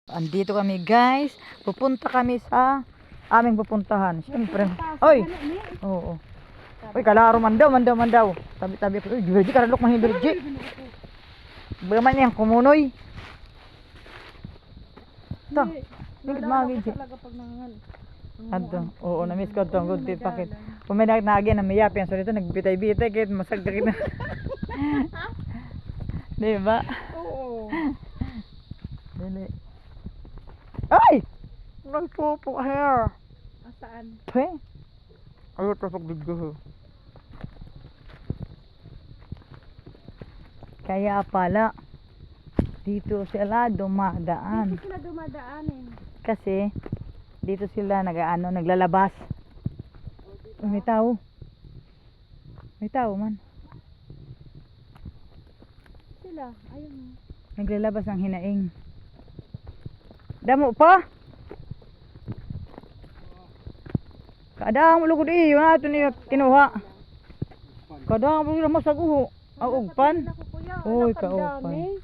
Andito kami guys. Pupunta kami sa aming pupuntahan. Siyempre. Oy! Oo. Oy, kalaro man daw. Tabi-tabi ako. Uy, Virgie, karalok man yung Virgie. Baman yan, kumunoy. Ito. Higit mga Virgie. Adto. Oo, na-miss ko ito. Good tip pakit. Kung may nagin na may yapi. So dito, nagbitay-bitay. Kahit masagdakit na. Diba? Oo. Dili. Ay! Nagpupo hair. Saan? Pe? Ayot pa pagduggo. Kaya pala dito sila dumadaan. Dito sila dumadaanin. Kasi dito sila naglalabas. May tao. May tao man. Sila, ayun. Naglalabas ng hinaing. Damo pa? Kadang mulugod iyo na ito niya kinuha. Kadang mulugod mo sa guho. Ugpan. Uy, kaugpan.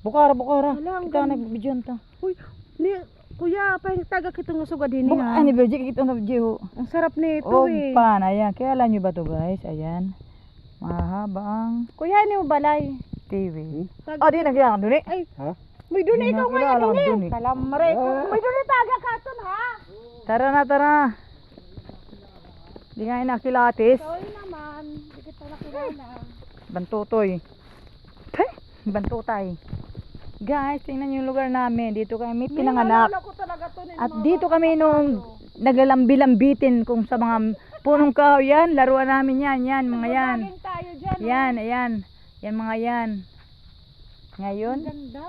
Bukara. Kita nagbibidyon ta. Uy, ni kuya, pa taga kitong sugad din Buka ani Virgie kita na Virgie. Ang sarap nito eh. Ugpan, ayan. Kaya alam nyo ba to guys? Ayan. Mahaba ang Kuya, ni mo balay. TV. Di nagyan dun eh. Ay, Ha? may dun Di ikaw na ngayon kilala din dun eh. eh. Kalamre. May dun taga katon ha. Tara. Di nga inakilatis. Sorry naman, di kita nakilala. Bantutoy. Bantutay. Guys, tingnan yung lugar namin. Dito kami pinanganak. Naalala ko talaga to At dito kami nung naglalambi-lambitin kung sa mga punong kahoy yan. Laruan namin yan, mga yan. Laging tayo dyan. Yan. Yan mga yan. Ngayon, Ganda.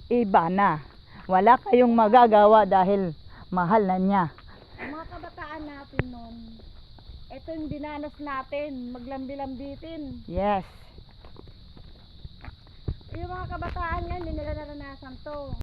iba na. Wala kayong magagawa dahil mahal na niya. Mga kabataan natin noon, ito yung dinanas natin, maglambi-lambitin. Yes. Yung mga kabataan ngayon, hindi nila naranasan to.